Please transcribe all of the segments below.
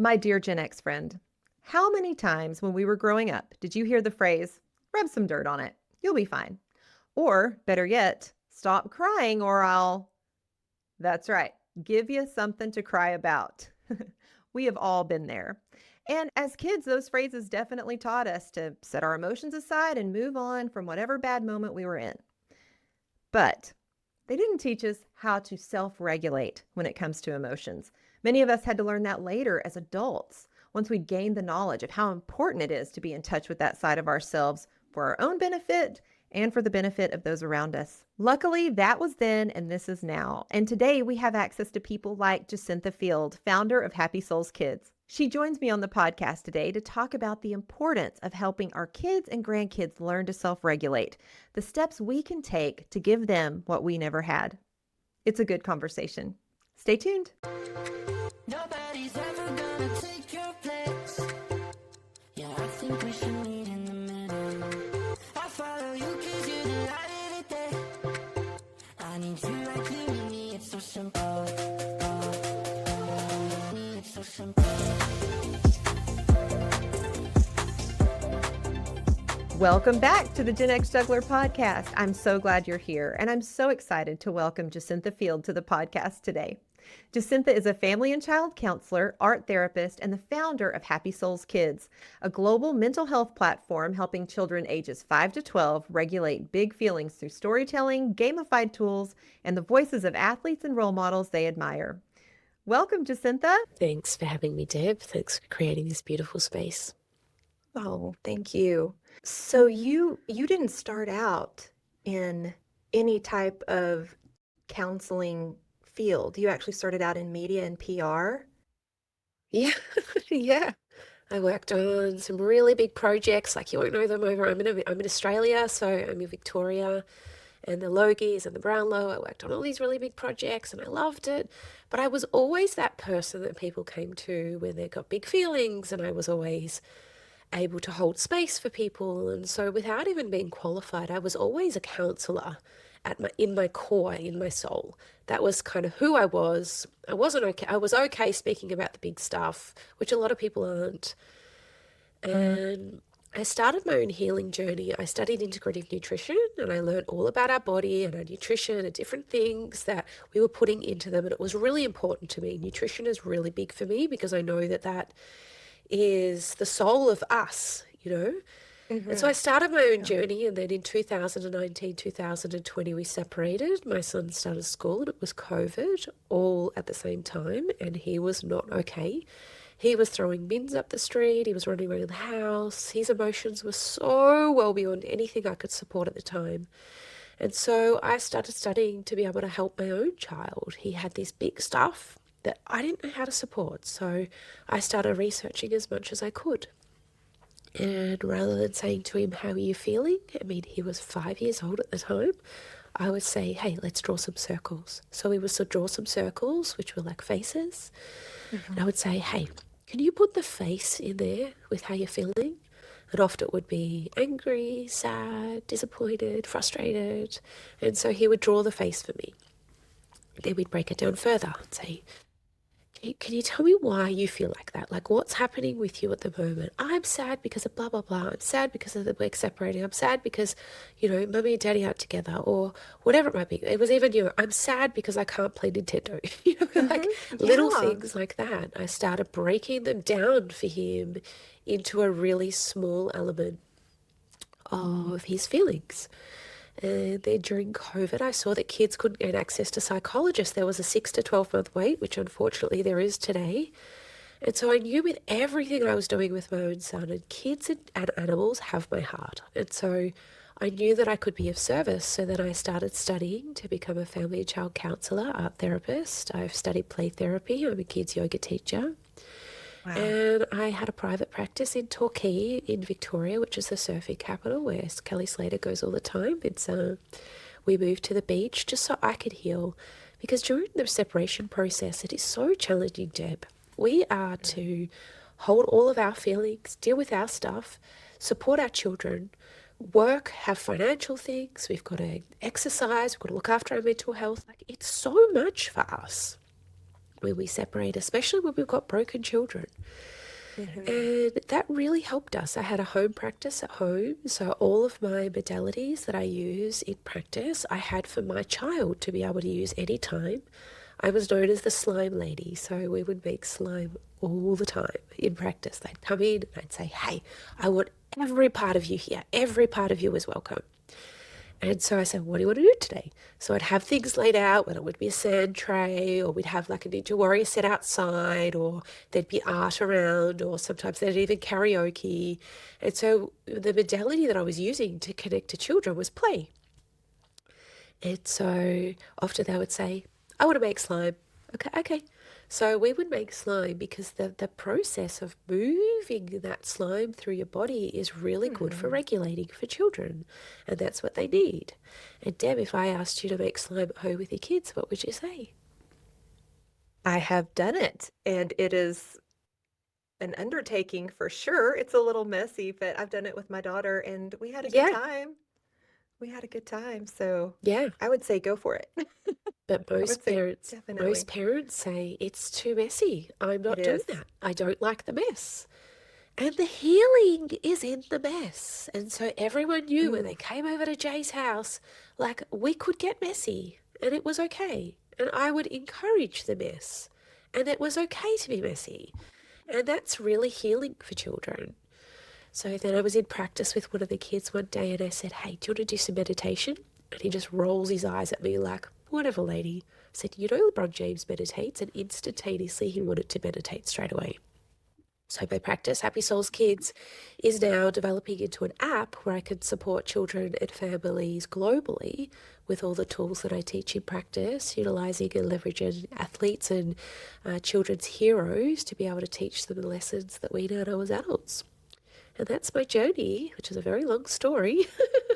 My dear Gen X friend, how many times when we were growing up did you hear the phrase, rub some dirt on it, you'll be fine? Or, better yet, stop crying or I'll. That's right, give you something to cry about. We have all been there. And as kids, those phrases definitely taught us to set our emotions aside and move on from whatever bad moment we were in. But they didn't teach us how to self regulate when it comes to emotions. Many of us had to learn that later as adults, once we'd gained the knowledge of how important it is to be in touch with that side of ourselves for our own benefit and for the benefit of those around us. Luckily, that was then and this is now. And today we have access to people like Jacinta Field, founder of Happy Souls Kids. She joins me on the podcast today to talk about the importance of helping our kids and grandkids learn to self-regulate, the steps we can take to give them what we never had. It's a good conversation. Stay tuned. Nobody's ever gonna take your place. Yeah, I think we should meet in the middle. I follow you 'cause you're the light of the day. I need you like you need me, it's so simple. It's so simple. Welcome back to the Gen X Juggler podcast. I'm so glad you're here, and I'm so excited to welcome Jacinta Field to the podcast today. Jacintha is a family and child counselor, art therapist, and the founder of Happy Souls Kids, a global mental health platform helping children ages 5 to 12 regulate big feelings through storytelling, gamified tools, and the voices of athletes and role models they admire. Welcome, Jacintha. Thanks for having me, Deb. Thanks for creating this beautiful space. Oh, thank you. So you didn't start out in any type of counseling field. You actually started out in media and PR. Yeah, yeah. I worked on some really big projects, like you won't know them over. I'm in Australia, so I'm in Victoria, and the Logies and the Brownlow. I worked on all these really big projects, and I loved it. But I was always that person that people came to when they got big feelings, and I was always able to hold space for people. And so without even being qualified, I was always a counselor in my core, in my soul. That was kind of who I was. I was okay speaking about the big stuff, which a lot of people aren't. And I started my own healing journey. I studied integrative nutrition, and I learned all about our body and our nutrition and different things that we were putting into them. And it was really important to me. Nutrition is really big for me because I know that is the soul of us, you know? And so I started my own journey, and then in 2019, 2020, we separated. My son started school, and it was COVID all at the same time, and he was not okay. He was throwing bins up the street. He was running around the house. His emotions were so well beyond anything I could support at the time. And so I started studying to be able to help my own child. He had this big stuff that I didn't know how to support. So I started researching as much as I could. And rather than saying to him, how are you feeling? I mean, he was 5 years old at the time. I would say, hey, let's draw some circles. So we would draw some circles, which were like faces. And I would say, hey, can you put the face in there with how you're feeling? And often it would be angry, sad, disappointed, frustrated. And so he would draw the face for me. Then we'd break it down further and say, can you tell me why you feel like that? Like, what's happening with you at the moment? I'm sad because of blah, blah, blah. I'm sad because of the work separating. I'm sad because, mummy and daddy aren't together, or whatever it might be. It was even, I'm sad because I can't play Nintendo. Little things like that. I started breaking them down for him into a really small element of his feelings. And then during COVID, I saw that kids couldn't get access to psychologists. There was a 6 to 12 month wait, which unfortunately there is today. And so I knew with everything I was doing with my own son, and kids and animals have my heart. And so I knew that I could be of service. So then I started studying to become a family and child counsellor, art therapist. I've studied play therapy. I'm a kids yoga teacher. Wow. And I had a private practice in Torquay in Victoria, which is the surfing capital where Kelly Slater goes all the time. We moved to the beach just so I could heal, because during the separation process, it is so challenging, Deb. We are to hold all of our feelings, deal with our stuff, support our children, work, have financial things. We've got to exercise. We've got to look after our mental health. Like, it's so much for us. when we separate, especially when we've got broken children. Mhm. And that really helped us. I had a home practice at home, so all of my modalities that I use in practice, I had for my child to be able to use anytime. I was known as the slime lady, so we would make slime all the time in practice. They'd come in and I'd say, hey, I want every part of you here. Every part of you is welcome. And so I said, what do you want to do today? So I'd have things laid out, whether it would be a sand tray, or we'd have like a Ninja Warrior set outside, or there'd be art around, or sometimes there'd even karaoke. And so the modality that I was using to connect to children was play. And so often they would say, I want to make slime. Okay, okay. So we would make slime because the process of moving that slime through your body is really good for regulating for children. And that's what they need. And Deb, if I asked you to make slime at home with your kids, what would you say? I have done it, and it is an undertaking for sure. It's a little messy, but I've done it with my daughter, and we had a good Yeah, time. We had a good time, so yeah. I would say go for it. But I would say most definitely. parents say it's too messy. I'm It not doing is. that. I don't like the mess. And the healing is in the mess. And so everyone knew when Ooh, they came over to Jay's house, like we could get messy and it was okay. And I would encourage the mess. And it was okay to be messy. And that's really healing for children. So then I was in practice with one of the kids one day and I said, hey, do you want to do some meditation? And he just rolls his eyes at me like, whatever, lady. I said, you know, LeBron James meditates, and instantaneously he wanted to meditate straight away. So my practice, Happy Souls Kids, is now developing into an app where I can support children and families globally with all the tools that I teach in practice, utilizing and leveraging athletes and children's heroes to be able to teach them the lessons that we now know as adults. And that's my journey, which is a very long story,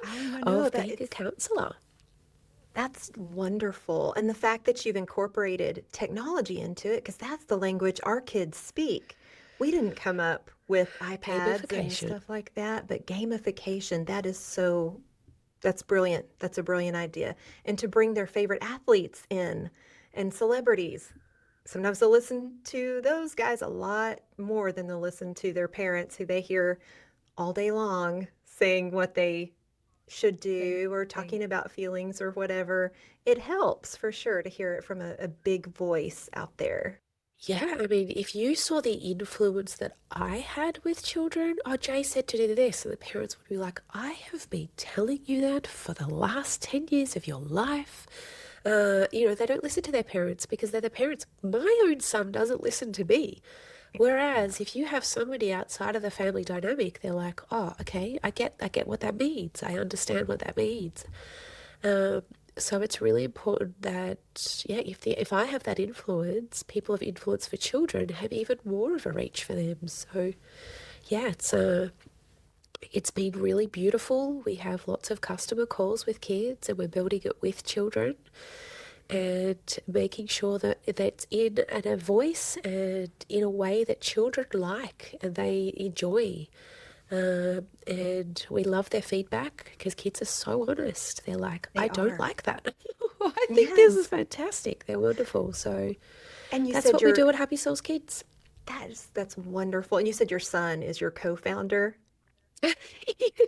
oh, I know of that being a counselor. that's wonderful. And the fact that you've incorporated technology into it, because that's the language our kids speak. We didn't come up with iPads and Gamification. stuff like that, but gamification, that's brilliant. That's a brilliant idea. And to bring their favorite athletes in and celebrities. Sometimes they'll listen to those guys a lot more than they'll listen to their parents who they hear all day long saying what they should do or Right. talking about feelings or whatever. It helps for sure to hear it from a big voice out there. Yeah, I mean, if you saw the influence that I had with children, oh, Jay said to do this, and the parents would be like, I have been telling you that for the last 10 years of your life. They don't listen to their parents because they're the parents. My own son doesn't listen to me. Whereas if you have somebody outside of the family dynamic, they're like, oh, okay, I get what that means. I understand what that means. Um, so it's really important that, yeah, if I have that influence, people of influence for children have even more of a reach for them. So yeah, it's been really beautiful. We have lots of customer calls with kids, and we're building it with children and making sure that that's in and a voice and in a way that children like and they enjoy. And we love their feedback because kids are so honest. They're like, They I don't are. like that. I think this is Yes. fantastic. They're wonderful. So And you that's said what we do at Happy Souls Kids. that's wonderful. And you said your son is your co-founder.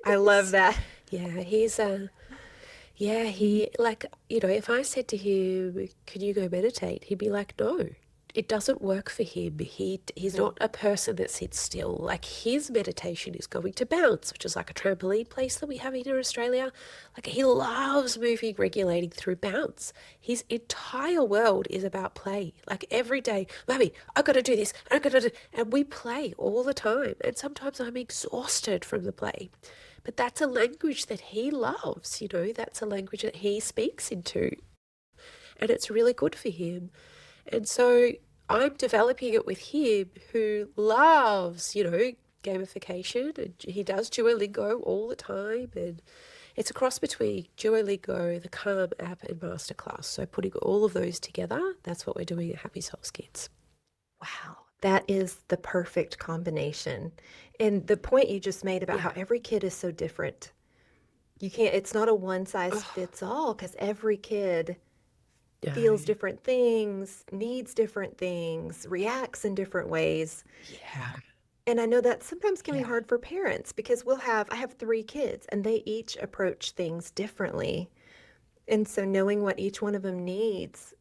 I love Yes. that. Yeah, he like, if I said to him, "Can you go meditate?" He'd be like, "No." It doesn't work for him. He's No. not a person that sits still. Like his meditation is going to bounce, which is like a trampoline place that we have here in Australia. Like he loves moving, regulating through bounce. His entire world is about play. Like every day, Mummy, I've got to do this. I've got to do, and we play all the time. And sometimes I'm exhausted from the play. But that's a language that he loves, that's a language that he speaks into. And it's really good for him. And so I'm developing it with him who loves, gamification. And he does Duolingo all the time. And it's a cross between Duolingo, the Calm app, and Masterclass. So putting all of those together, that's what we're doing at Happy Souls Kids. Wow, that is the perfect combination. And the point you just made about how Yeah. every kid is so different. It's not a one size Oh, fits all because every kid No. feels different things, needs different things, reacts in different ways. Yeah. And I know that sometimes can be Yeah. hard for parents because I have 3 kids and they each approach things differently. And so knowing what each one of them needs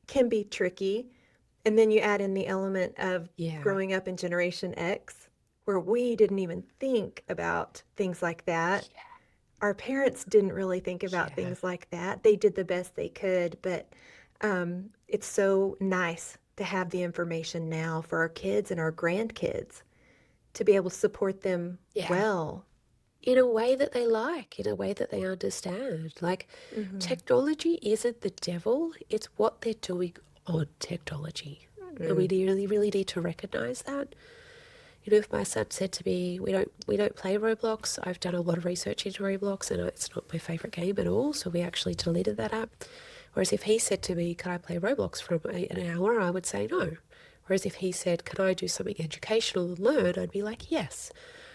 can be tricky. And then you add in the element of Yeah. growing up in Generation X, where we didn't even think about things like that. Our parents didn't really think about Yeah. things like that. They did the best they could, but it's so nice to have the information now for our kids and our grandkids to be able to support them Yeah. well. In a way that they like, in a way that they understand. Like, Hmm. technology isn't the devil, it's what they're doing on technology. And we Mm. really, really need to recognize that. You know, if my son said to me, we don't play Roblox, I've done a lot of research into Roblox and it's not my favorite game at all, so we actually deleted that app. Whereas if he said to me, can I play Roblox for an hour, I would say no. Whereas if he said, can I do something educational and learn, I'd be like, yes.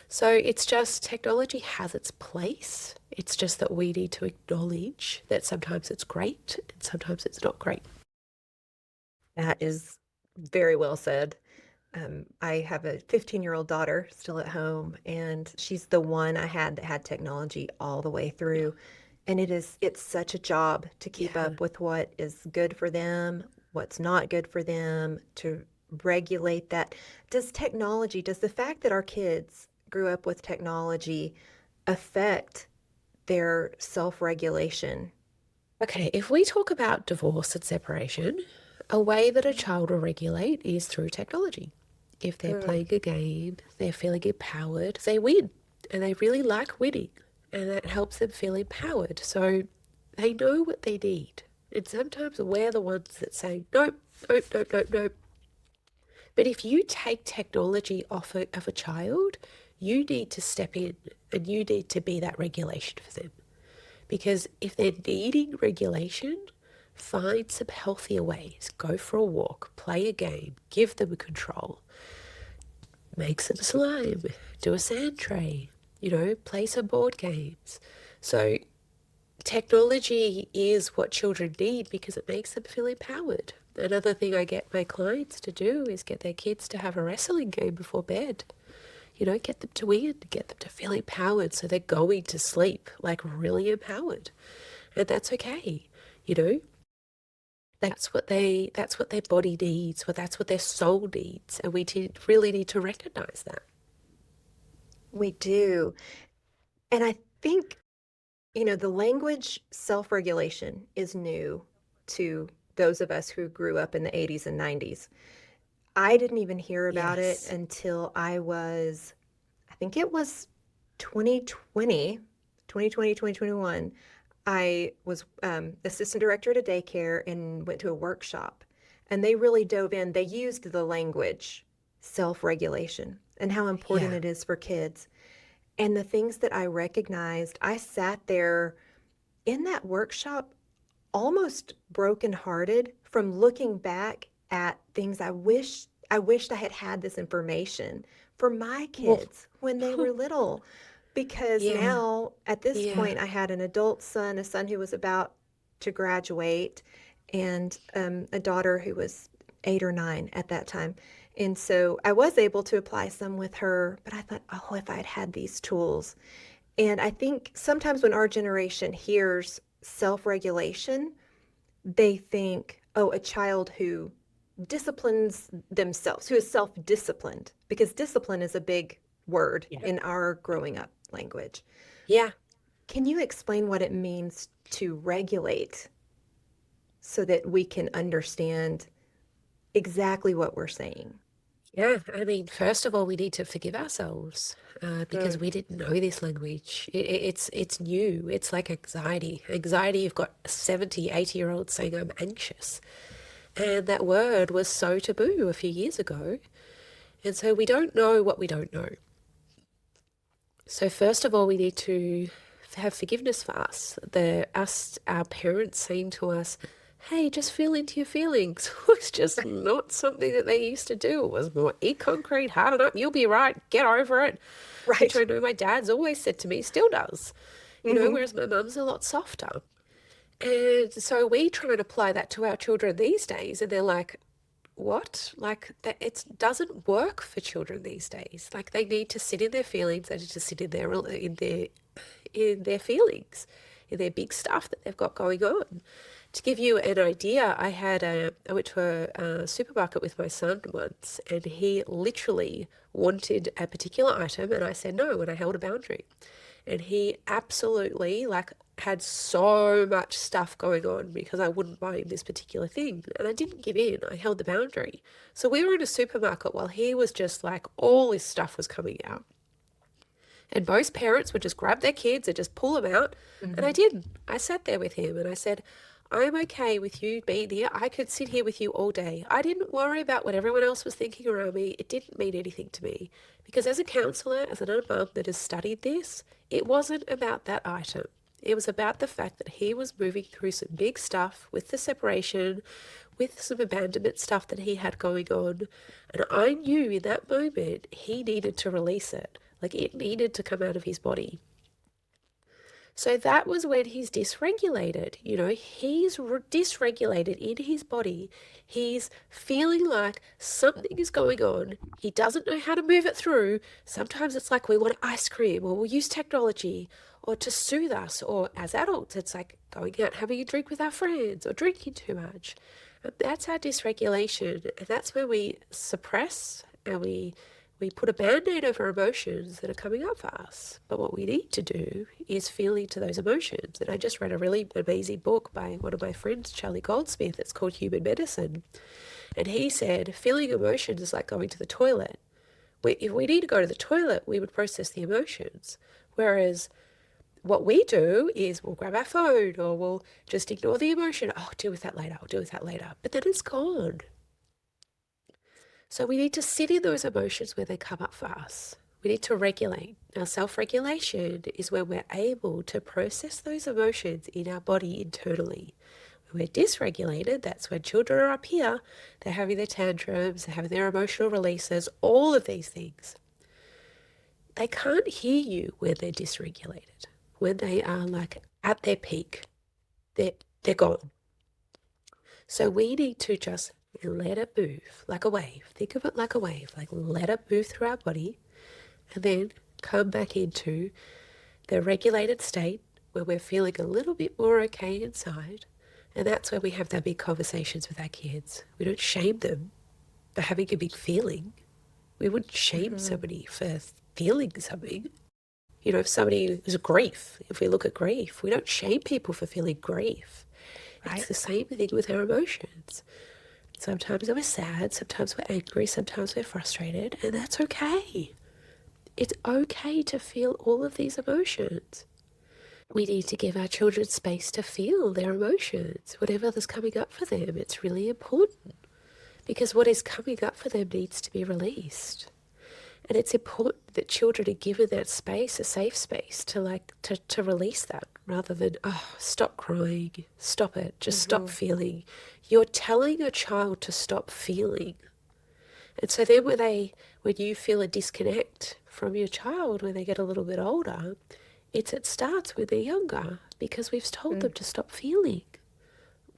So it's just technology has its place. It's just that we need to acknowledge that sometimes it's great and sometimes it's not great. That is very well said. I have a 15-year-old daughter still at home, and she's the one I had that had technology all the way through. And it's such a job to keep Yeah. up with what is good for them, what's not good for them, to regulate that. Does the fact that our kids grew up with technology affect their self-regulation? Okay, if we talk about divorce and separation, a way that a child will regulate is through technology. If they're Mm. playing a game, they're feeling empowered, they win, and they really like winning, and that helps them feel empowered. So they know what they need. And sometimes we're the ones that say, nope, nope, nope, nope, nope. But if you take technology off of a child, you need to step in and you need to be that regulation for them. Because if they're needing regulation, find some healthier ways. Go for a walk, play a game, give them control, make some slime, do a sand tray, play some board games. So technology is what children need because it makes them feel empowered. Another thing I get my clients to do is get their kids to have a wrestling game before bed. Get them to win, get them to feel empowered so they're going to sleep like really empowered. And that's okay. You know, that's what their body needs, or that's what their soul needs. And really need to recognize that. We do. And I think, the language self-regulation is new to those of us who grew up in the 80s and 90s. I didn't even hear about it Yes. until I think it was 2020, 2020, 2021. I was assistant director at a daycare and went to a workshop, and they really dove in. They used the language self-regulation and how important Yeah. it is for kids. And the things that I recognized, I sat there in that workshop almost brokenhearted from looking back at things I wished I had had this information for my Well, kids when they were little. Because yeah. now at this Yeah. point I had an adult son, a son who was about to graduate, and a daughter who was 8 or 9 at that time. And so I was able to apply some with her, but I thought, oh, if I'd had these tools. And I think sometimes when our generation hears self-regulation, they think, oh, a child who disciplines themselves, who is self-disciplined, because discipline is a big word Yeah. in our growing up language. Yeah. Can you explain what it means to regulate so that we can understand exactly what we're saying? Yeah, I mean, first of all, we need to forgive ourselves because Mm. we didn't know this language. It's new. It's like anxiety. Anxiety, you've got 70, 80-year-olds saying, I'm anxious. And that word was so taboo a few years ago. And so we don't know what we don't know. So first of all, we need to have forgiveness for us. Our parents saying to us, hey, just feel into your feelings was just not something that they used to do. It was more eat concrete, harden up, you'll be right, get over it. Which Right. I know my dad's always said to me, still does. Hmm. Whereas my mum's a lot softer. And so we try and apply that to our children these days, and they're like, what? Like that it doesn't work for children these days. Like they need to sit in their feelings, they need to sit in their feelings, in their big stuff that they've got going on. To give you an idea, I went to a supermarket with my son once, and he literally wanted a particular item, and I said no, and I held a boundary. And he absolutely like had so much stuff going on because I wouldn't buy him this particular thing. And I didn't give in. I held the boundary. So we were in a supermarket while he was just like all his stuff was coming out. And most parents would just grab their kids and just pull them out. And I didn't. I sat there with him and I said, I'm okay with you being here. I could sit here with you all day. I didn't worry about what everyone else was thinking around me. It didn't mean anything to me. Because as a counsellor, as another mum that has studied this, it wasn't about that item. It was about the fact that he was moving through some big stuff with the separation, with some abandonment stuff that he had going on. And I knew in that moment he needed to release it. Like it needed to come out of his body. So that was when he's dysregulated. He's dysregulated in his body. He's feeling like something is going on. He doesn't know how to move it through. Sometimes it's like we want ice cream, or we'll use technology, or to soothe us. Or as adults, it's like going out having a drink with our friends, or drinking too much. And that's our dysregulation. And that's when we suppress and we put a band-aid over emotions that are coming up for us. But what we need to do is feel into those emotions. And I just read a really amazing book by one of my friends, Charlie Goldsmith. It's called Human Medicine. And he said, feeling emotions is like going to the toilet. If we need to go to the toilet, we would process the emotions. Whereas what we do is we'll grab our phone, or we'll just ignore the emotion. Oh, I'll deal with that later. I'll deal with that later. But then it's gone. So we need to sit in those emotions where they come up for us. We need to regulate. Now, self-regulation is when we're able to process those emotions in our body internally. When we're dysregulated, that's when children are up here. They're having their tantrums, they're having their emotional releases, all of these things. They can't hear you when they're dysregulated, when they are like at their peak. They're gone. So we need to just let it move like a wave. Think of it like a wave, like let it move through our body, and then come back into the regulated state where we're feeling a little bit more okay inside. And that's where we have the big conversations with our kids. We don't shame them for having a big feeling. We wouldn't shame somebody for feeling something. If somebody is grief, if we look at grief, we don't shame people for feeling grief. Right. It's the same thing with our emotions. Sometimes we're sad, sometimes we're angry, sometimes we're frustrated, and that's okay. It's okay to feel all of these emotions. We need to give our children space to feel their emotions, whatever is coming up for them. It's really important because what is coming up for them needs to be released. And it's important that children are given that space, a safe space to release that, rather than, stop crying, stop it, just stop feeling. You're telling a child to stop feeling. And so then when you feel a disconnect from your child when they get a little bit older, it starts when they're younger, because we've told them to stop feeling.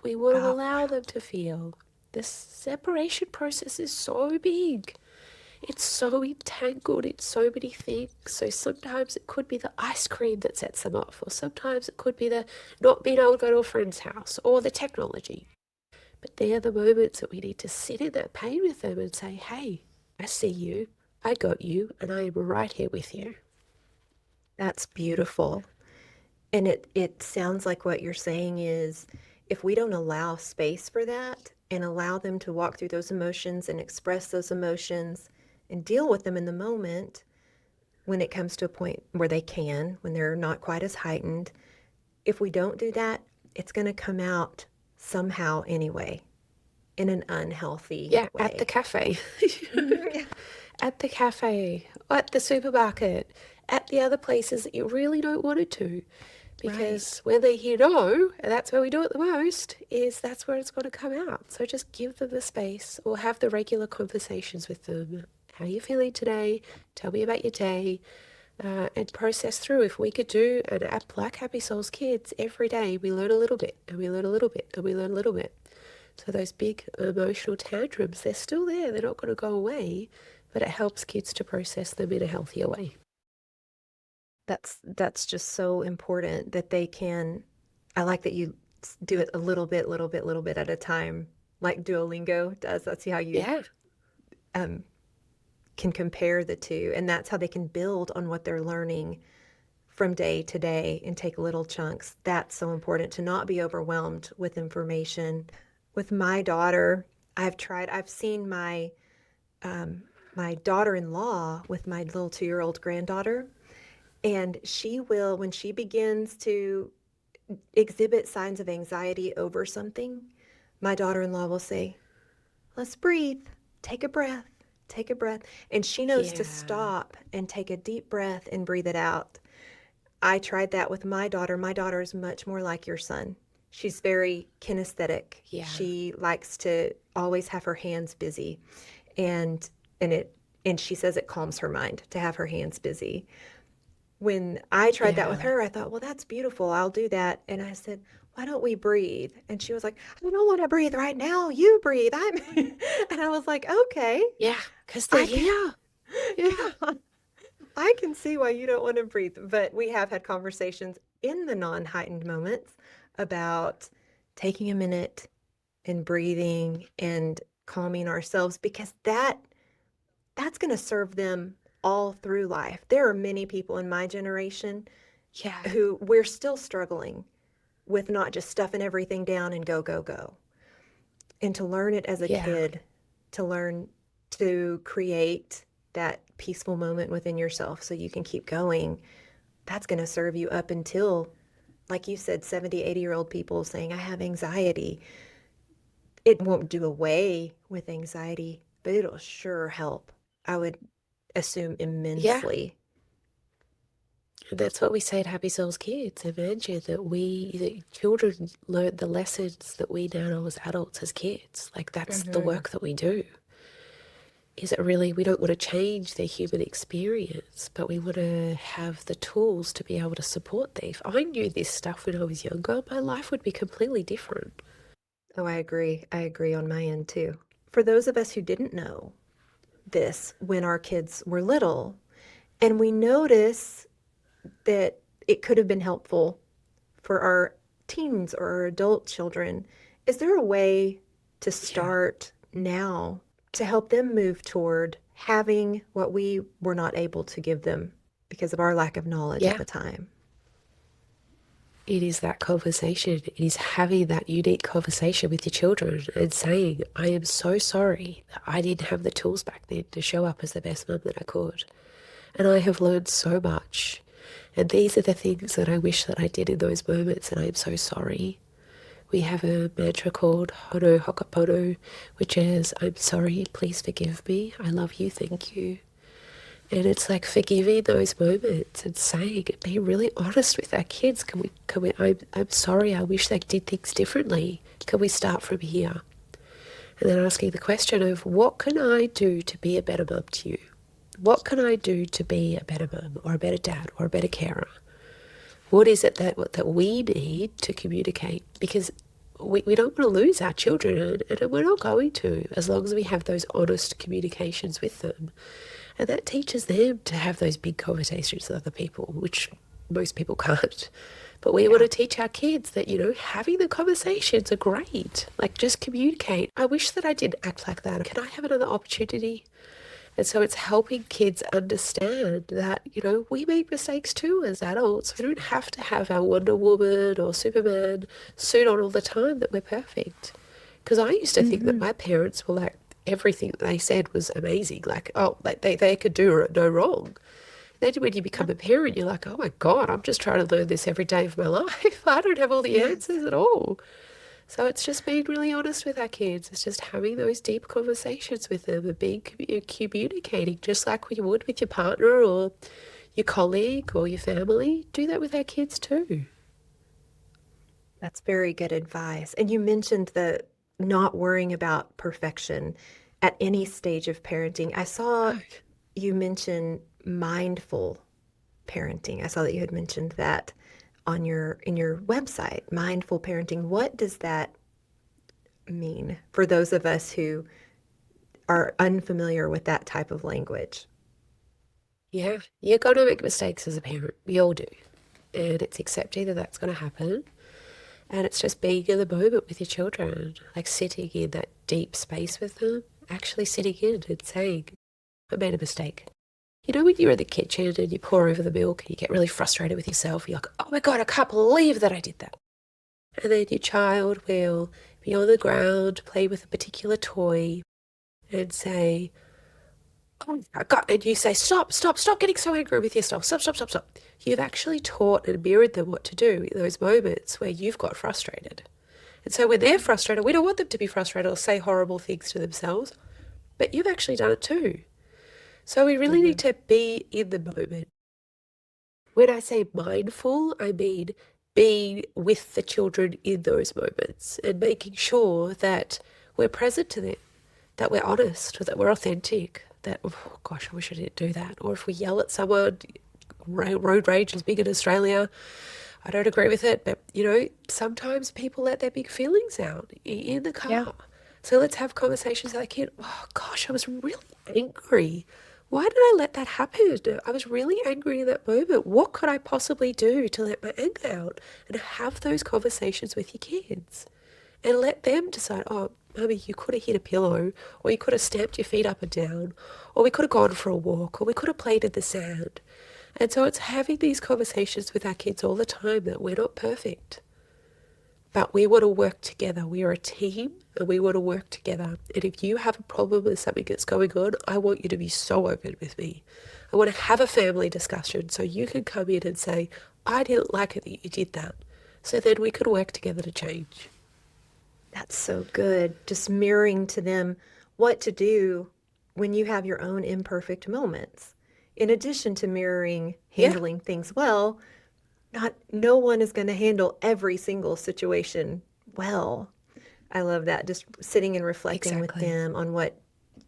We want to allow them to feel. This separation process is so big. It's so entangled in so many things. So sometimes it could be the ice cream that sets them off, or sometimes it could be the not being able to go to a friend's house, or the technology. But they're the moments that we need to sit in that pain with them and say, hey, I see you, I got you, and I am right here with you. That's beautiful. And it sounds like what you're saying is, if we don't allow space for that and allow them to walk through those emotions and express those emotions and deal with them in the moment, when it comes to a point where they can, when they're not quite as heightened, if we don't do that, it's going to come out somehow anyway, in an unhealthy way. At the cafe. At the cafe, at the supermarket, at the other places that you really don't want it to. Because when they hear no, and that's where we do it the most, that's where it's going to come out. So just give them the space, or have the regular conversations with them. How are you feeling today? Tell me about your day. and process through. If we could do an app like Happy Souls Kids every day, we learn a little bit, and we learn a little bit, and we learn a little bit. So those big emotional tantrums, they're still there. They're not going to go away, but it helps kids to process them in a healthier way. That's just so important that they can. I like that you do it a little bit, little bit at a time, like Duolingo does. That's how you Yeah, um, can compare the two, and that's how they can build on what they're learning from day to day and take little chunks. That's so important to not be overwhelmed with information. With my daughter, I've seen my daughter-in-law with my little 2-year-old granddaughter, and she will, when she begins to exhibit signs of anxiety over something, my daughter-in-law will say, let's breathe, take a breath, take a breath. And she knows to yeah, stop and take a deep breath and breathe it out. I tried that with my daughter. My daughter is much more like your son. She's very kinesthetic. yeah, She likes to always have her hands busy. And and it and she says it calms her mind to have her hands busy. When I tried that with yeah, her, I thought, well, that's beautiful. I'll do that. And I said, why don't we breathe? And she was like, I don't want to breathe right now. You breathe. I'm and I was like, okay, yeah, because they're I can here. Yeah, yeah. I can see why you don't want to breathe, but we have had conversations in the non-heightened moments about taking a minute and breathing and calming ourselves because that's going to serve them all through life. There are many people in my generation yeah, who we're still struggling with not just stuffing everything down and go, go, go. And to learn it as a yeah, kid, to learn to create that peaceful moment within yourself so you can keep going, that's going to serve you up until, like you said, 70, 80-year-old people saying, I have anxiety. It won't do away with anxiety, but it'll sure help. I would assume yeah. immensely. And that's what we say at Happy Souls Kids. Imagine that children learn the lessons that we now know as adults, as kids. Like that's the Hmm. work that we do. Is it really, we don't want to change their human experience, but we want to have the tools to be able to support them. If I knew this stuff when I was younger, my life would be completely different. Oh, I agree. I agree on my end too. For those of us who didn't know this when our kids were little, and we notice that it could have been helpful for our teens or our adult children, is there a way to Yeah. start now to help them move toward having what we were not able to give them because of our lack of knowledge at Yeah. the time? It is that conversation. It is having that unique conversation with your children and saying, I am so sorry that I didn't have the tools back then to show up as the best mum that I could. And I have learned so much. And these are the things that I wish that I did in those moments, and I am so sorry. We have a mantra called Hono Hokapono, which is, I'm sorry, please forgive me, I love you, thank you. And it's like forgiving those moments and saying, being really honest with our kids. I'm sorry, I wish they did things differently. Can we start from here? And then asking the question of, what can I do to be a better mum to you? What can I do to be a better mum or a better dad or a better carer? What is it that we need to communicate? Because we don't want to lose our children, and we're not going to, as long as we have those honest communications with them. And that teaches them to have those big conversations with other people, which most people can't. But we want Yeah. to teach our kids that, having the conversations are great. Like, just communicate. I wish that I didn't act like that. Can I have another opportunity? And so it's helping kids understand that, we make mistakes too as adults. We don't have to have our Wonder Woman or Superman suit on all the time that we're perfect. Because I used to think that Hmm. my parents were like, everything that they said was amazing. Like, oh, like they could do no wrong. Then when you become a parent, you're like, oh my God, I'm just trying to learn this every day of my life. I don't have all the Yes. answers at all. So it's just being really honest with our kids. It's just having those deep conversations with them and being communicating just like you would with your partner or your colleague or your family. Do that with our kids too. That's very good advice. And you mentioned the not worrying about perfection at any stage of parenting. I saw No. you mention mindful. parenting. I saw that you had mentioned that on your website, mindful parenting. What does that mean for those of us who are unfamiliar with that type of language? Yeah, you're going to make mistakes as a parent. We all do. And it's accepting that that's going to happen. And it's just being in the moment with your children, like sitting in that deep space with them, actually sitting in and saying, I made a mistake. You know, when you're in the kitchen and you pour over the milk and you get really frustrated with yourself, you're like, oh my God, I can't believe that I did that. And then your child will be on the ground, play with a particular toy, and say, oh my God, and you say, stop getting so angry with yourself. Stop. You've actually taught and mirrored them what to do in those moments where you've got frustrated. And so when they're frustrated, we don't want them to be frustrated or say horrible things to themselves, but you've actually done it too. So we really need to be in the moment. When I say mindful, I mean being with the children in those moments and making sure that we're present to them, that we're honest, that we're authentic, that, oh gosh, I wish I didn't do that. Or if we yell at someone, road rage is big in Australia. I don't agree with it, but you know, sometimes people let their big feelings out in the car. Yeah. So let's have conversations like, oh gosh, I was really angry. Why did I let that happen? I was really angry in that moment. What could I possibly do to let my anger out? And have those conversations with your kids and let them decide, oh, Mummy, you could have hit a pillow, or you could have stamped your feet up and down, or we could have gone for a walk, or we could have played in the sand. And so it's having these conversations with our kids all the time that we're not perfect, but we want to work together. We are a team and we want to work together. And if you have a problem with something that's going on, I want you to be so open with me. I want to have a family discussion so you can come in and say, I didn't like it that you did that. So then we could work together to change. That's so good. Just mirroring to them what to do when you have your own imperfect moments. In addition to mirroring handling things well, no one is going to handle every single situation well. I love that. Just sitting and reflecting with them on what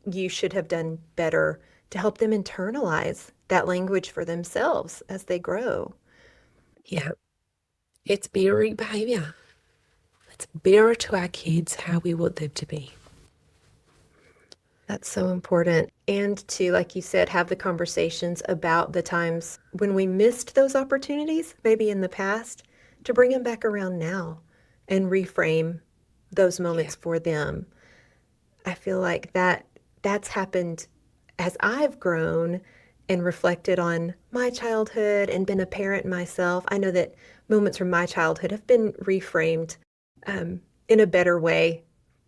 you should have done better to help them internalize that language for themselves as they grow. Yeah. It's mirroring behavior. Let's mirror to our kids how we want them to be. That's so important. And to, like you said, have the conversations about the times when we missed those opportunities, maybe in the past, to bring them back around now and reframe those moments for them. I feel like that's happened as I've grown and reflected on my childhood and been a parent myself. I know that moments from my childhood have been reframed in a better way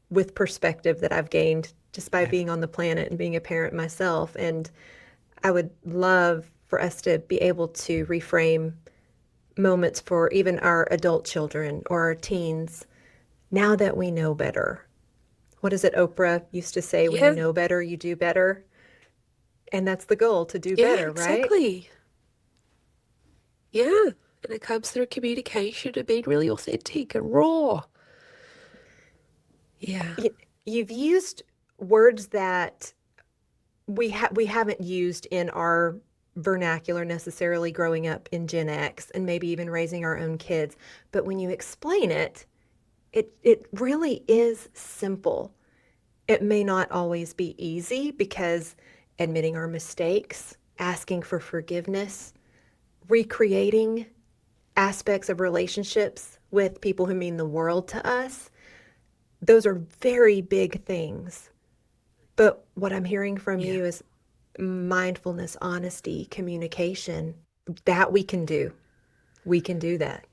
with perspective that I've gained just by being on the planet and being a parent myself. And I would love for us to be able to reframe moments for even our adult children or our teens now that we know better. What is it Oprah used to say? When you know better, you do better. And that's the goal, to do better, right? Exactly. Yeah. And it comes through communication and being really authentic and raw. Yeah. You've used words that we haven't used in our vernacular necessarily growing up in Gen X and maybe even raising our own kids. But when you explain it, it really is simple. It may not always be easy because admitting our mistakes, asking for forgiveness, recreating aspects of relationships with people who mean the world to us, those are very big things. But what I'm hearing from you is mindfulness, honesty, communication, that we can do. We can do that.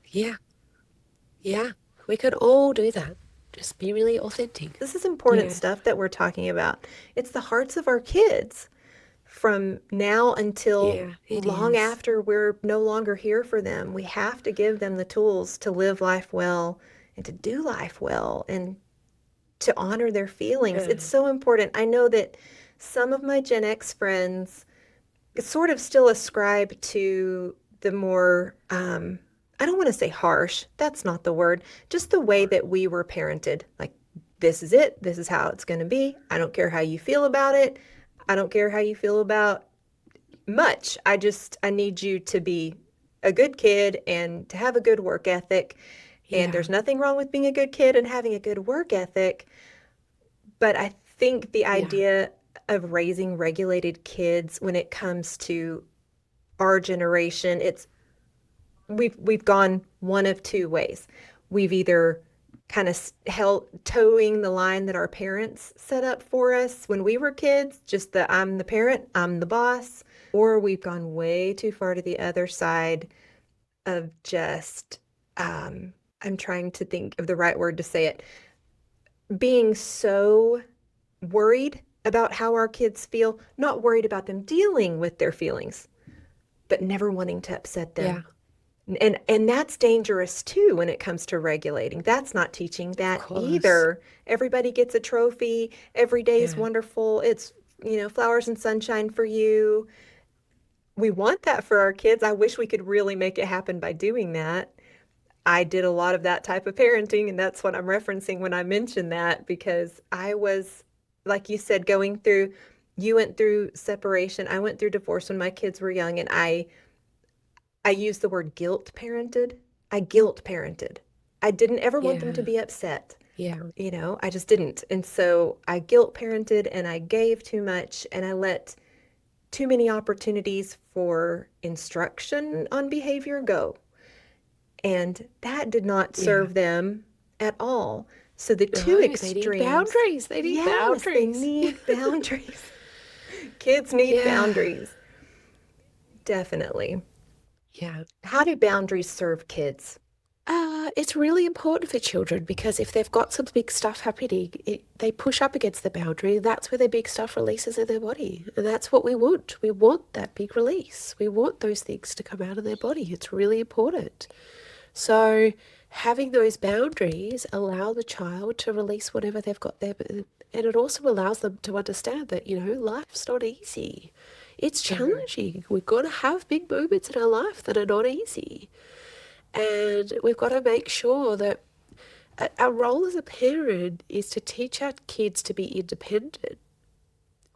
Yeah. Yeah. We could all do that. Just be really authentic. This is important stuff that we're talking about. It's the hearts of our kids from now until long after we're no longer here for them. We have to give them the tools to live life well and to do life well and to honor their feelings. It's so important. I know that some of my Gen X friends sort of still ascribe to the more, I don't want to say harsh, that's not the word, just the way that we were parented. Like, this is it, this is how it's going to be. I don't care how you feel about it. I don't care how you feel about much. I need you to be a good kid and to have a good work ethic. And Yeah, there's nothing wrong with being a good kid and having a good work ethic. But I think the yeah, idea of raising regulated kids when it comes to our generation, it's we've gone one of two ways. We've either kind of held towing the line that our parents set up for us when we were kids, just the I'm the parent, I'm the boss, or we've gone way too far to the other side of just I'm trying to think of the right word to say it, being so worried about how our kids feel, not worried about them dealing with their feelings, but never wanting to upset yeah, them. And that's dangerous too when it comes to regulating. That's not teaching of that course. either. Everybody gets a trophy. Every day is Yeah, wonderful. It's, flowers and sunshine for you. We want that for our kids. I wish we could really make it happen by doing that. I did a lot of that type of parenting, and that's what I'm referencing when I mention that because I was, like you said, you went through separation. I went through divorce when my kids were young, and I use the word guilt parented. I guilt parented. I didn't ever want them to yeah, be upset. yeah, I just didn't. And so I guilt parented and I gave too much and I let too many opportunities for instruction on behavior go. And that did not yeah. serve them at all. So the two No, they need extremes, boundaries. They need yes, they boundaries. need boundaries. Kids need Yeah, boundaries. Definitely. yeah. How do boundaries serve kids? It's really important for children because if they've got some big stuff happening, they push up against the boundary. That's where their big stuff releases in their body. And that's what we want. We want that big release. We want those things to come out of their body. It's really important. So having those boundaries allow the child to release whatever they've got there. And it also allows them to understand that, life's not easy. It's Mm-hmm. challenging. We've got to have big moments in our life that are not easy. And we've got to make sure that our role as a parent is to teach our kids to be independent.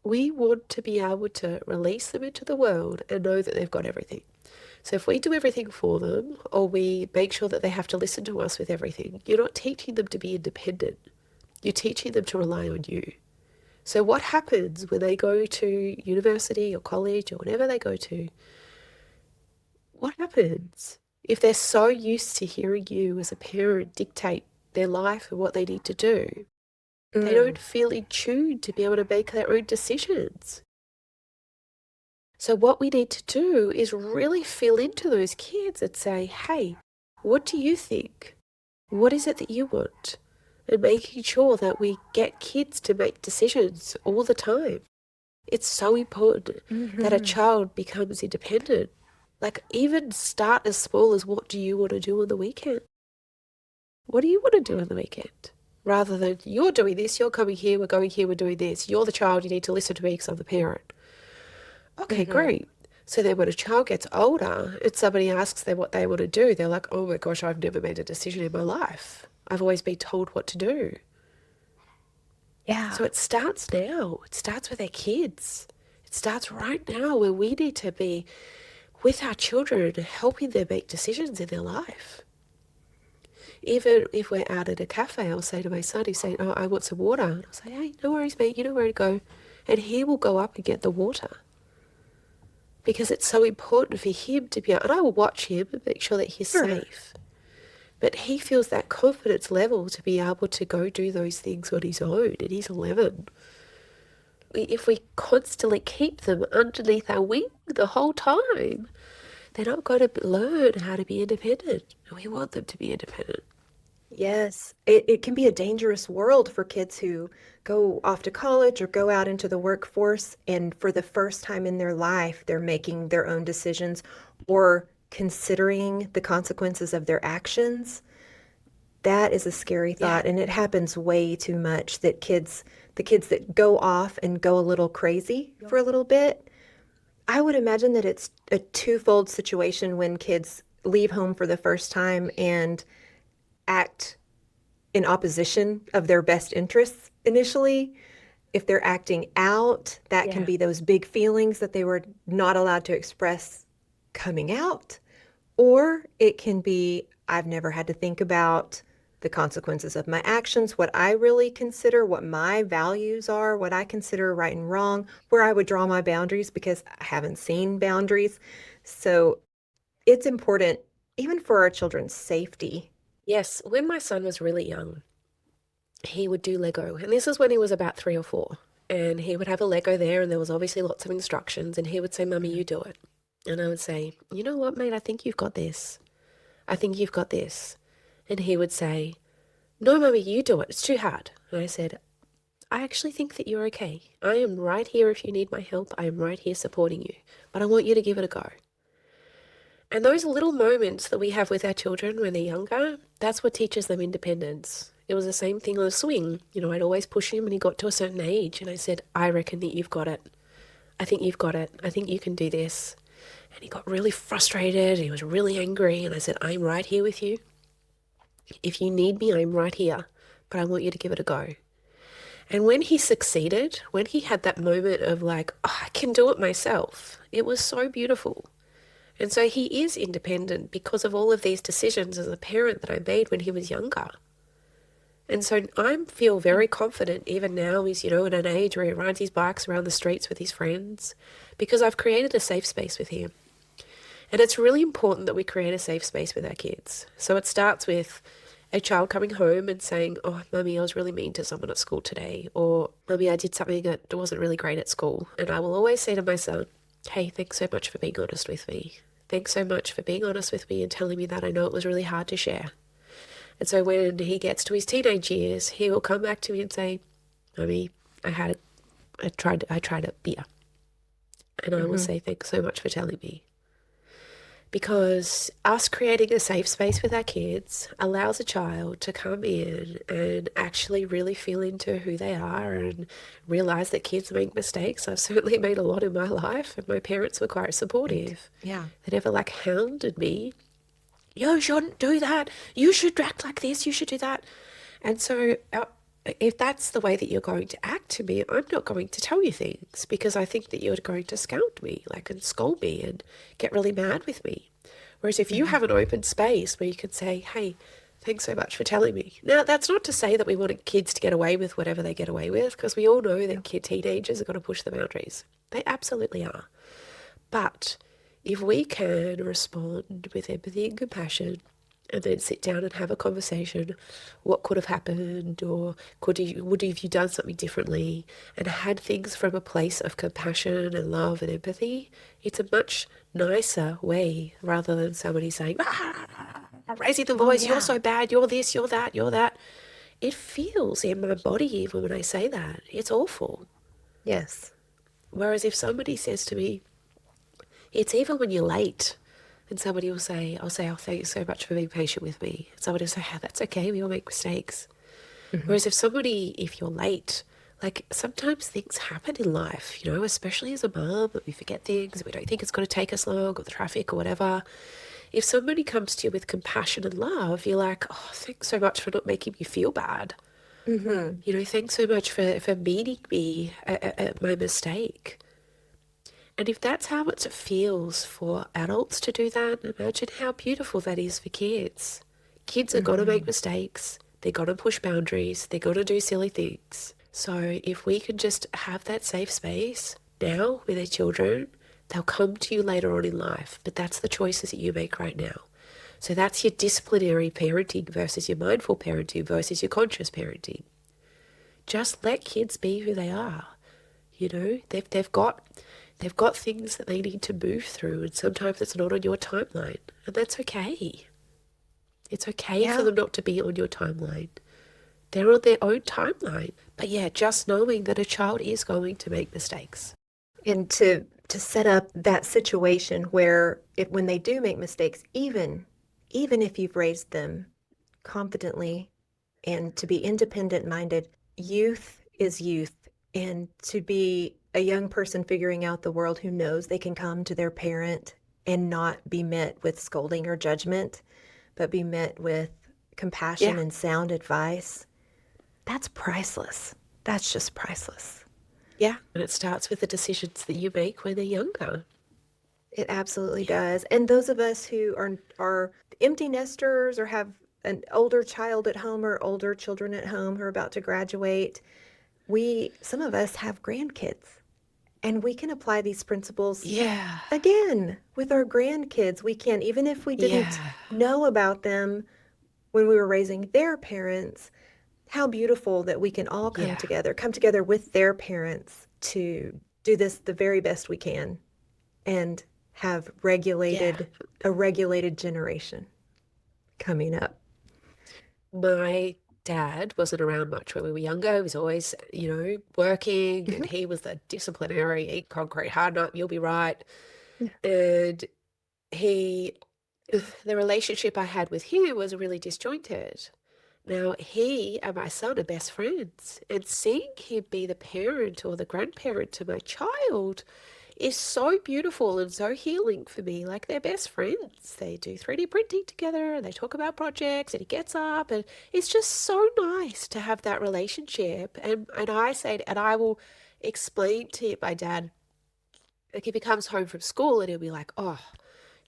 We want to be able to release them into the world and know that they've got everything. So if we do everything for them or we make sure that they have to listen to us with everything, you're not teaching them to be independent. You're teaching them to rely on you. So what happens when they go to university or college or whatever they go to? What happens if they're so used to hearing you as a parent dictate their life and what they need to do? They Mm. don't feel in tune to be able to make their own decisions. So, what we need to do is really feel into those kids and say, hey, what do you think? What is it that you want? And making sure that we get kids to make decisions all the time. It's so important that a Mm-hmm. child becomes independent. Like, even start as small as what do you want to do on the weekend? What do you want to do on the weekend? Rather than you're doing this, you're coming here, we're going here, we're doing this. You're the child, you need to listen to me because I'm the parent. Okay, Mm-hmm. great. So then when a child gets older and somebody asks them what they want to do, they're like, oh my gosh, I've never made a decision in my life. I've always been told what to do. Yeah. So it starts now. It starts with our kids. It starts right now where we need to be with our children, helping them make decisions in their life. Even if we're out at a cafe, I'll say to my son, he's saying, oh, I want some water. And I'll say, hey, no worries, mate, you know where to go. And he will go up and get the water because it's so important for him to be able, and I will watch him and make sure that he's Sure. safe. But he feels that confidence level to be able to go do those things on his own, and he's 11. If we constantly keep them underneath our wing the whole time, they're not going to learn how to be independent. And we want them to be independent. Yes. It can be a dangerous world for kids who go off to college or go out into the workforce, and for the first time in their life, they're making their own decisions or considering the consequences of their actions. That is a scary Yeah, thought, and it happens way too much that the kids that go off and go a little crazy for a little bit, I would imagine that it's a twofold situation when kids leave home for the first time and act in opposition of their best interests initially. If they're acting out, that can Yeah. be those big feelings that they were not allowed to express coming out. Or it can be, I've never had to think about the consequences of my actions, what I really consider, what my values are, what I consider right and wrong, where I would draw my boundaries because I haven't seen boundaries. So it's important, even for our children's safety. Yes, when my son was really young, he would do Lego. And this was when he was about 3 or 4. And he would have a Lego there, and there was obviously lots of instructions. And he would say, Mummy, you do it. And I would say, you know what, mate, I think you've got this. I think you've got this. And he would say, no, Mummy, you do it. It's too hard. And I said, I actually think that you're okay. I am right here if you need my help. I am right here supporting you. But I want you to give it a go. And those little moments that we have with our children when they're younger, that's what teaches them independence. It was the same thing on a swing. You know, I'd always push him and he got to a certain age and I said, I reckon that you've got it. I think you've got it. I think you can do this. And he got really frustrated. He was really angry. And I said, I'm right here with you. If you need me, I'm right here. But I want you to give it a go. And when he succeeded, when he had that moment of like, oh, I can do it myself, it was so beautiful. And so he is independent because of all of these decisions as a parent that I made when he was younger. And so I feel very confident even now he's, you know, at an age where he rides his bikes around the streets with his friends because I've created a safe space with him. And it's really important that we create a safe space with our kids. So it starts with a child coming home and saying, oh, Mummy, I was really mean to someone at school today. Or, Mummy, I did something that wasn't really great at school. And I will always say to my son, hey, thanks so much for being honest with me. Thanks so much for being honest with me and telling me that. I know it was really hard to share. And so when he gets to his teenage years, he will come back to me and say, Mummy, I tried a beer. And I will say, thanks so much for telling me. Because us creating a safe space with our kids allows a child to come in and actually really feel into who they are and realize that kids make mistakes. I've certainly made a lot in my life, and my parents were quite supportive. Yeah. They never like hounded me. You shouldn't do that. You should act like this. You should do that. And so if that's the way that you're going to act to me, I'm not going to tell you things because I think that you're going to scold me, like, and scold me and get really mad with me. Whereas if you have an open space where you can say, hey, thanks so much for telling me. Now, that's not to say that we want kids to get away with whatever they get away with, because we all know that teenagers are going to push the boundaries. They absolutely are. But if we can respond with empathy and compassion and then sit down and have a conversation, what could have happened, or would have you done something differently, and had things from a place of compassion and love and empathy, it's a much nicer way rather than somebody saying, raising the voice, you're so bad, you're this, you're that, you're that. It feels in my body even when I say that. It's awful. Yes. Whereas if somebody says to me, it's even when you're late, and somebody will say, oh, thank you so much for being patient with me. And somebody will say, oh, that's okay, we all make mistakes. Whereas if you're late, like sometimes things happen in life, you know, especially as a mum, that we forget things, we don't think it's going to take us long, or the traffic or whatever. If somebody comes to you with compassion and love, you're like, oh, thanks so much for not making me feel bad. You know, thanks so much for meeting me at my mistake. And if that's how it feels for adults to do that, imagine how beautiful that is for kids. Kids are going to make mistakes. They're going to push boundaries. They're going to do silly things. So if we can just have that safe space now with our children, they'll come to you later on in life. But that's the choices that you make right now. So that's your disciplinary parenting versus your mindful parenting versus your conscious parenting. Just let kids be who they are. You know, they've got things that they need to move through, and sometimes it's not on your timeline, and that's okay. It's okay for them not to be on your timeline. They're on their own timeline. But yeah, just knowing that a child is going to make mistakes. And to set up that situation where when they do make mistakes, even if you've raised them confidently and to be independent minded, youth is youth. And to be a young person figuring out the world who knows they can come to their parent and not be met with scolding or judgment, but be met with compassion and sound advice, that's priceless. That's just priceless. Yeah, and it starts with the decisions that you make when they're younger. It absolutely does. And those of us who are empty nesters or have an older child at home or older children at home who are about to graduate, some of us have grandkids, and we can apply these principles Yeah, again with our grandkids. We can, even if we didn't yeah, know about them when we were raising their parents, how beautiful that we can all yeah, come together with their parents to do this the very best we can and have yeah. a regulated generation coming up. My dad wasn't around much when we were younger. He was always, working, and Mhm. he was the disciplinary, eat concrete, hard up, you'll be right. Yeah. And he, the relationship I had with him was really disjointed. Now, he and my son are best friends, and seeing him be the parent or the grandparent to my child is so beautiful and so healing for me. Like, they're best friends. They do 3D printing together and they talk about projects, and he gets up, and it's just so nice to have that relationship. And I say, and I will explain to my dad, like, if he comes home from school and he'll be like, "Oh,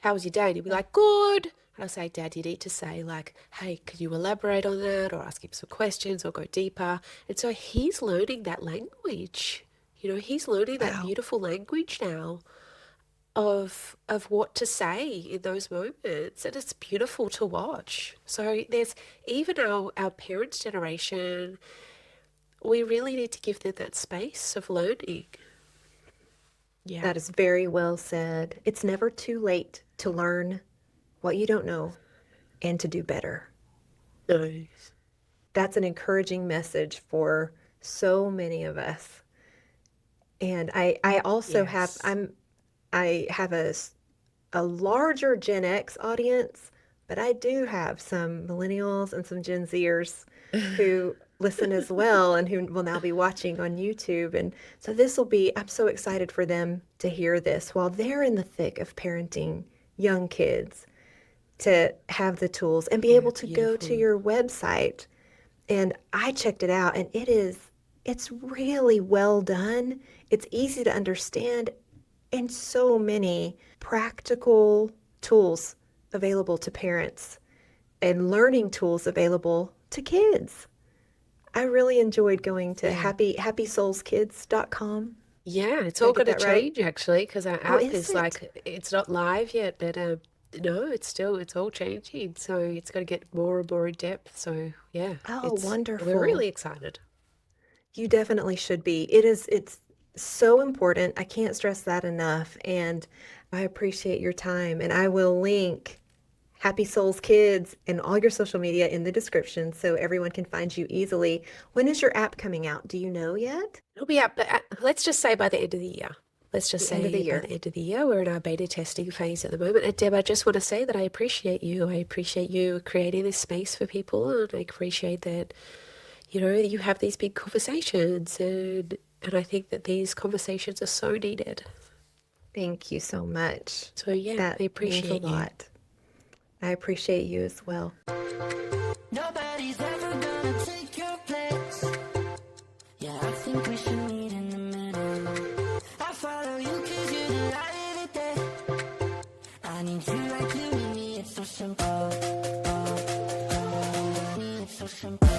how was your day?" And he'll be like, "Good." And I'll say, "Dad, you need to say, like, hey, could you elaborate on that?" Or ask him some questions or go deeper. And so he's learning that language. He's learning that Wow. beautiful language now of what to say in those moments. And it's beautiful to watch. So there's even our parents' generation, we really need to give them that space of learning. Yeah. That is very well said. It's never too late to learn what you don't know and to do better. No. That's an encouraging message for so many of us. And I also have Yes. I have a larger Gen X audience, but I do have some millennials and some Gen Zers who listen as well and who will now be watching on YouTube. And so I'm so excited for them to hear this while they're in the thick of parenting young kids, to have the tools and be Yeah, able to go to beautiful. your website. And I checked it out, and it's really well done. It's easy to understand, and so many practical tools available to parents and learning tools available to kids. I really enjoyed going to Yeah. happysoulskids.com. Yeah, it's Did I all get going to that right? change actually, because our Oh, app is is it? like, it's not live yet, but no, it's all changing. So it's going to get more and more in depth. So yeah, Oh, we're wonderful. really excited. You definitely should be. It's so important. I can't stress that enough. And I appreciate your time. And I will link Happy Souls Kids and all your social media in the description so everyone can find you easily. When is your app coming out? Do you know yet? It'll be up, let's just say by the end of the year. Let's just The end of the say by year. the end of the year, we're in our beta testing phase at the moment. And Deb, I just want to say that I appreciate you. I appreciate you creating this space for people, and I appreciate that, you have these big conversations, and I think that these conversations are so needed. Thank you so much. So yeah, That I means a appreciate you. lot. I appreciate you as well. Nobody's ever gonna take your place. Yeah, I think we should meet in the middle. I follow you cause you're the light of the day. I need you like you need me, it's so simple. It's so simple.